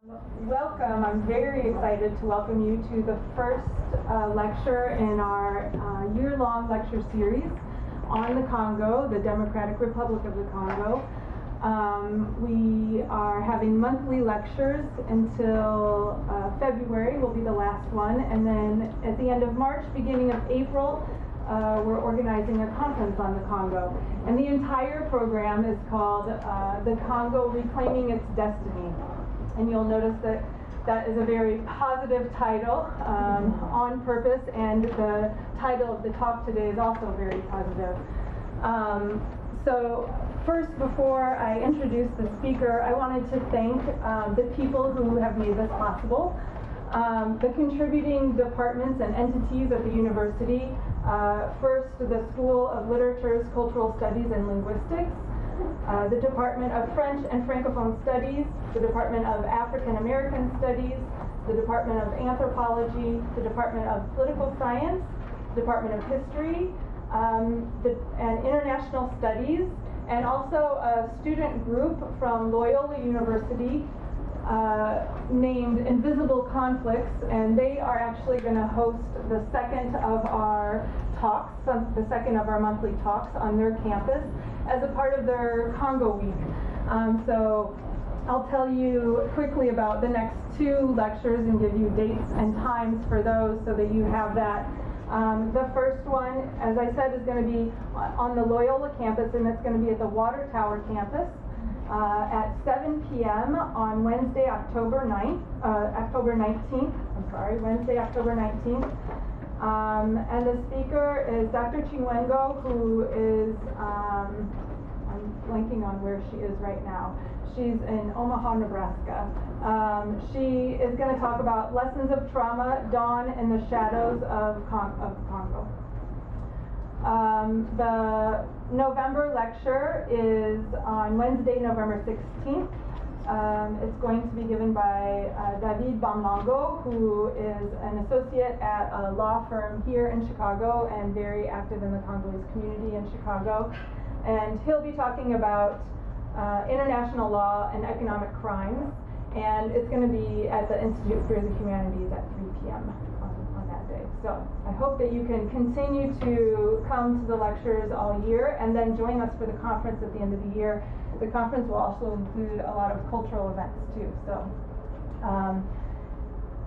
Welcome. I'm very excited to welcome you to the first lecture in our year-long lecture series on the Congo, the Democratic Republic of the Congo. We are having monthly lectures until February will be the last one, and then at the end of March, beginning of April, we're organizing a conference on the Congo. And the entire program is called The Congo Reclaiming Its Destiny. And you'll notice that that is a very positive title on purpose, and the title of the talk today is also very positive. So first, before I introduce the speaker, I wanted to thank the people who have made this possible. The contributing departments and entities at the university. First, the School of Literatures, Cultural Studies, and Linguistics. The Department of French and Francophone Studies, the Department of African American Studies, the Department of Anthropology, the Department of Political Science, the Department of History, and International Studies, and also a student group from Loyola University named Invisible Conflicts, and they are actually going to host the second of our talks, the second of our monthly talks on their campus as a part of their Congo Week. So I'll tell you quickly about the next two lectures and give you dates and times for those so that you have that. The first one, as I said, is going to be on the Loyola campus, and it's going to be at the Water Tower campus at 7 p.m. on Wednesday, October 19th. Wednesday, October 19th. And the speaker is Dr. Chingwengo, who is, I'm blanking on where she is right now. She's in Omaha, Nebraska. She is going to talk about lessons of trauma, dawn in the shadows of Congo. The November lecture is on Wednesday, November 16th. It's going to be given by David Bamlango, who is an associate at a law firm here in Chicago and very active in the Congolese community in Chicago. And he'll be talking about international law and economic crimes. And it's going to be at the Institute for the Humanities at 3 p.m. on that day. So I hope that you can continue to come to the lectures all year and then join us for the conference at the end of the year. The conference will also include a lot of cultural events too. So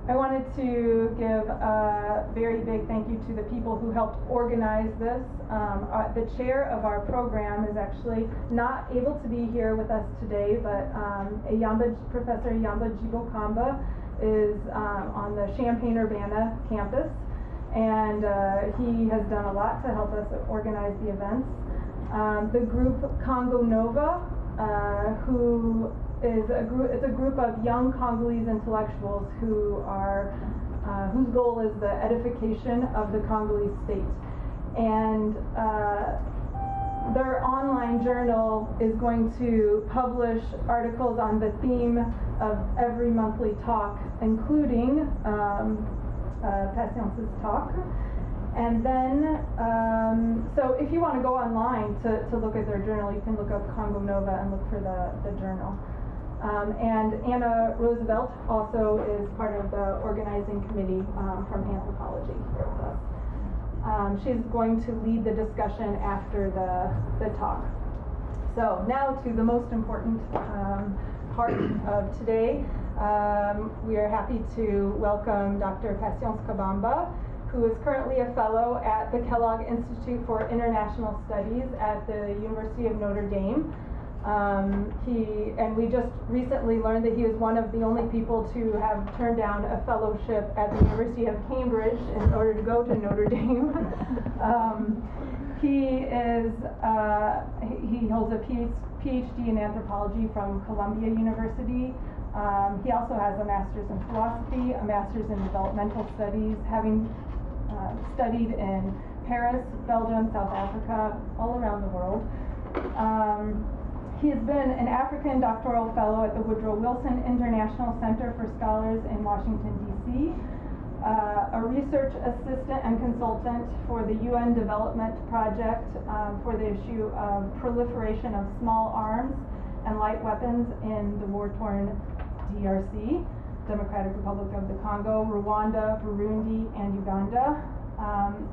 I wanted to give a very big thank you to the people who helped organize this. The chair of our program is actually not able to be here with us today, but Professor Yamba Jibokamba is on the Champaign-Urbana campus, and he has done a lot to help us organize the events. The group Congo Nova, who is it's a group of young Congolese intellectuals who are whose goal is the edification of the Congolese state, and their online journal is going to publish articles on the theme of every monthly talk, including Patience's talk. And then, so if you want to go online to look at their journal, you can look up Congo Nova and look for the journal. And Anna Roosevelt also is part of the organizing committee from anthropology here with us. She's going to lead the discussion after the talk. So now to the most important part of today. We are happy to welcome Dr. Patience Kabamba, who is currently a fellow at the Kellogg Institute for International Studies at the University of Notre Dame. And we just recently learned that he is one of the only people to have turned down a fellowship at the University of Cambridge in order to go to Notre Dame. He holds a PhD in anthropology from Columbia University. He also has a master's in philosophy, a master's in developmental studies, having studied in Paris, Belgium, South Africa, all around the world. He has been an African doctoral fellow at the Woodrow Wilson International Center for Scholars in Washington, D.C., a research assistant and consultant for the UN Development Project for the issue of proliferation of small arms and light weapons in the war-torn DRC, Democratic Republic of the Congo, Rwanda, Burundi, and Uganda.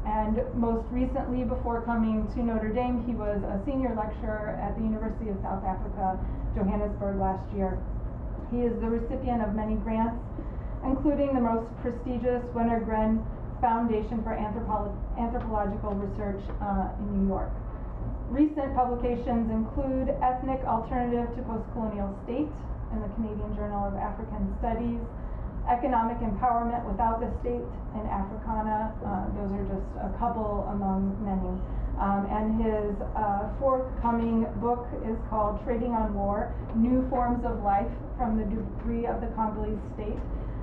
And most recently, before coming to Notre Dame, he was a senior lecturer at the University of South Africa, Johannesburg last year. He is the recipient of many grants, including the most prestigious Wenner-Gren Foundation for Anthropological Research in New York. Recent publications include Ethnic Alternative to Postcolonial State in the Canadian Journal of African Studies, Economic Empowerment Without the State in Africana. Those are just a couple among many. And his forthcoming book is called Trading on War, New Forms of Life from the Debris of the Congolese State.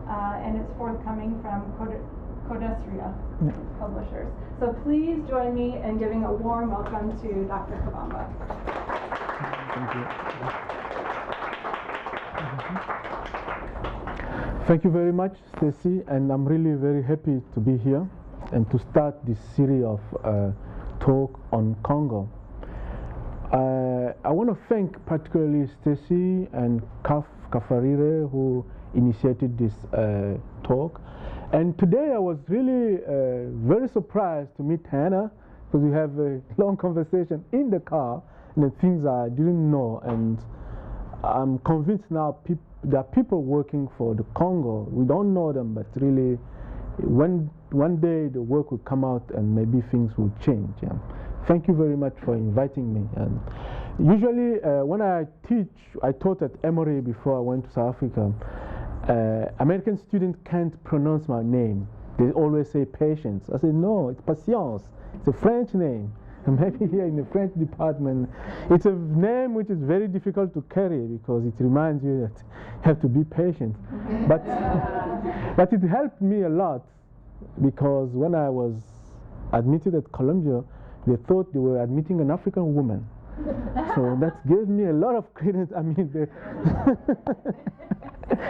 And it's forthcoming from Codesria Publishers. So please join me in giving a warm welcome to Dr. Kabamba. Thank you. Thank you very much, Stacy, and I'm really very happy to be here and to start this series of talk on Congo. I want to thank particularly Stacy and Kafarire who initiated this talk. And today I was really very surprised to meet Hannah, because we have a long conversation in the car and the things I didn't know. And I'm convinced now there are people working for the Congo. We don't know them, but really one day the work will come out and maybe things will change. Yeah. Thank you very much for inviting me. And usually when I teach, I taught at Emory before I went to South Africa. American students can't pronounce my name. They always say patience. I say, no, it's patience. It's a French name. And maybe here in the French department, it's a name which is very difficult to carry because it reminds you that you have to be patient. But it helped me a lot, because when I was admitted at Columbia, they thought they were admitting an African woman. So that gave me a lot of credence. I mean,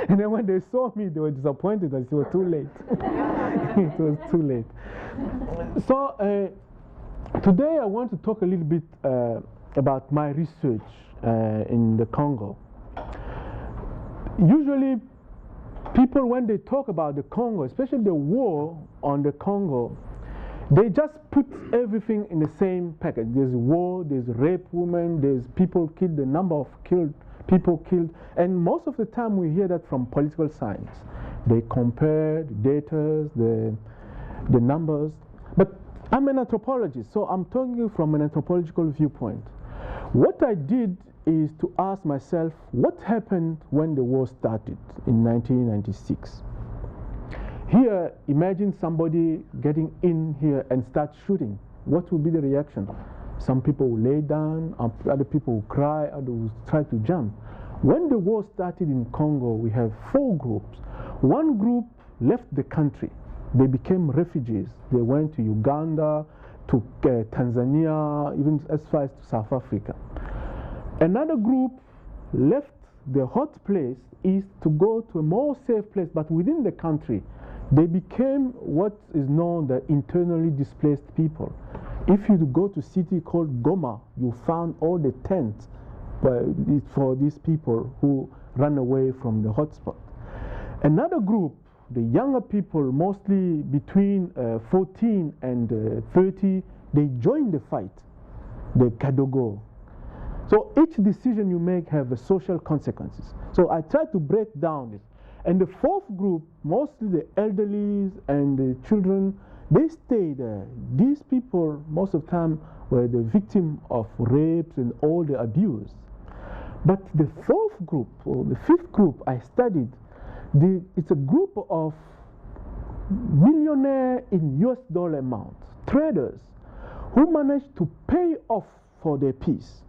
and then when they saw me, they were disappointed that it was too late. It was too late. So today I want to talk a little bit about my research in the Congo. Usually people, when they talk about the Congo, especially the war on the Congo, they just put everything in the same package. There's war, there's rape women, there's people killed, the number of people killed, and most of the time we hear that from political science. They compare the data, the numbers. But I'm an anthropologist, so I'm talking from an anthropological viewpoint. What I did is to ask myself, what happened when the war started in 1996? Here, imagine somebody getting in here and start shooting. What will be the reaction? Some people will lay down, other people will cry, others will try to jump. When the war started in Congo, we have 4 groups. One group left the country. They became refugees. They went to Uganda, to Tanzania, even as far as to South Africa. Another group left the hot place is to go to a more safe place, but within the country. They became what is known the internally displaced people. If you go to a city called Goma, you found all the tents for these people who ran away from the hotspot. Another group, the younger people, mostly between 14 and 30, they joined the fight, the Kadogo. So each decision you make have social consequences. So I try to break down this. And the 4th group, mostly the elderly and the children, they stayed there. These people, most of the time, were the victim of rapes and all the abuse. But the 4th group, or the 5th group I studied, it's a group of millionaires in US dollar amount, traders, who managed to pay off for their peace.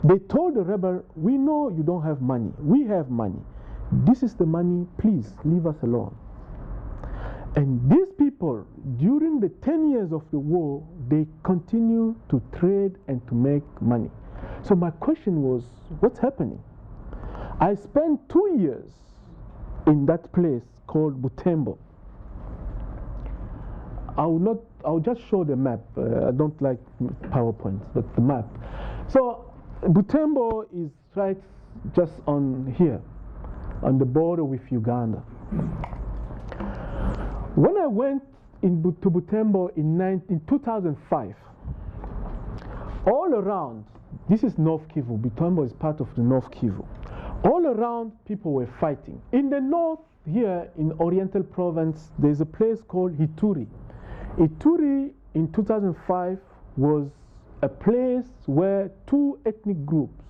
They told the rebel, we know you don't have money, we have money. This is the money, please leave us alone. And these people, during the 10 years of the war, they continue to trade and to make money. So my question was, what's happening? I spent 2 years in that place called Butembo. I'll just show the map. I don't like PowerPoint, but the map. So Butembo is right just on here. on the border with Uganda. When I went to Butembo in 2005, all around, this is North Kivu, Butembo is part of the North Kivu. All around, people were fighting. In the north, here in Oriental Province, there's a place called Ituri. Ituri in 2005 was a place where two ethnic groups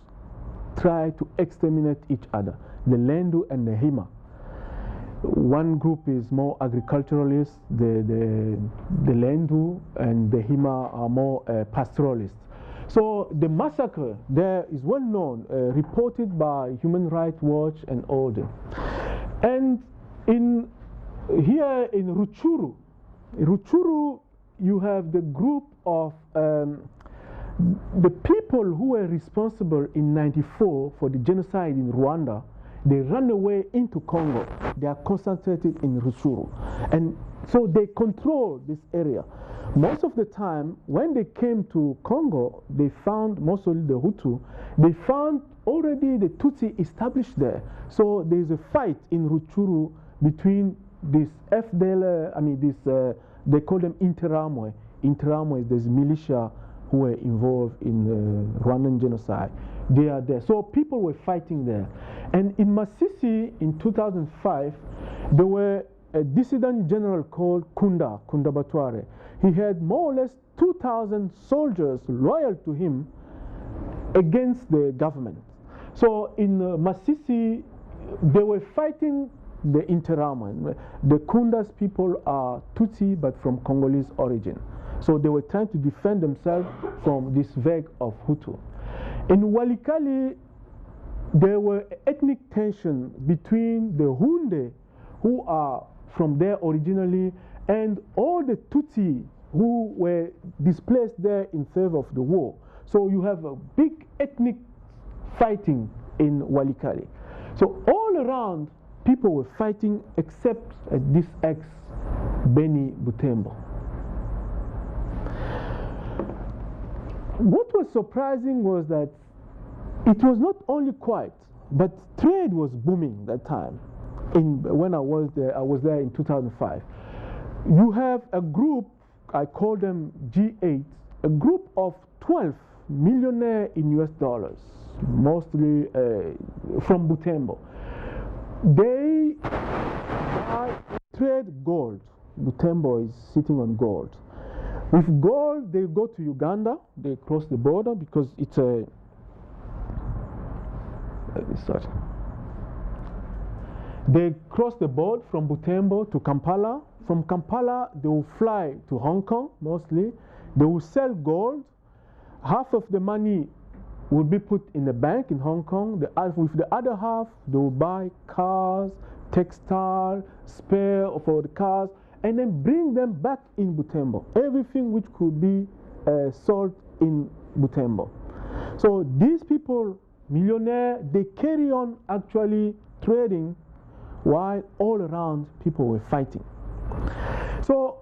tried to exterminate each other, the Lendu and the Hima. One group is more agriculturalist, the Lendu, and the Hima are more pastoralists. So the massacre there is well known, reported by Human Rights Watch and all that. And here in Rutshuru, you have the group of the people who were responsible in '94 for the genocide in Rwanda. They ran away into Congo. They are concentrated in Rutshuru. And so they control this area. Most of the time, when they came to Congo, they found, mostly the Hutu, they found already the Tutsi established there. So there's a fight in Rutshuru between this FDL, they call them Interamwe. Interamwe, there's militia who were involved in the Rwandan genocide. They are there. So people were fighting there. And in Masisi in 2005, there were a dissident general called Kunda Batware. He had more or less 2,000 soldiers loyal to him against the government. So in Masisi, they were fighting the Interamwe. The Kunda's people are Tutsi, but from Congolese origin. So they were trying to defend themselves from this vague of Hutu. In Walikale, there were ethnic tension between the Hunde, who are from there originally, and all the Tutsi who were displaced there in favor of the war. So you have a big ethnic fighting in Walikale. So all around, people were fighting except at this Beni Butembo. What was surprising was that it was not only quiet, but trade was booming that time. When I was there in 2005. You have a group, I call them G8, a group of 12 millionaires in US dollars, mostly from Butembo. They trade gold. Butembo is sitting on gold. With gold, they go to Uganda, they cross the border because it's a they cross the border from Butembo to Kampala. From Kampala, they will fly to Hong Kong, mostly. They will sell gold. Half of the money will be put in the bank in Hong Kong. With the other half, they will buy cars, textile, spare for the cars, and then bring them back in Butembo. Everything which could be sold in Butembo. So these people, millionaires, they carry on actually trading while all around people were fighting. So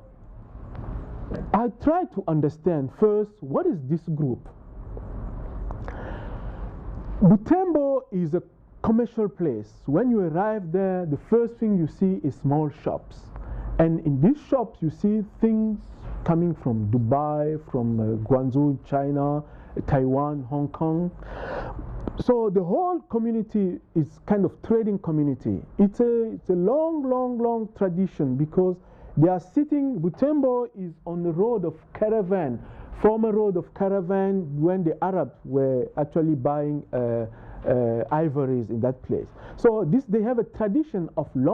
I tried to understand first, what is this group? Butembo is a commercial place. When you arrive there, the first thing you see is small shops. And in these shops, you see things coming from Dubai, from Guangzhou, China, Taiwan, Hong Kong. So the whole community is kind of trading community. It's a long tradition because they are sitting, Butembo is on the road of caravan, former road of caravan when the Arabs were actually buying ivories in that place. So they have a tradition of long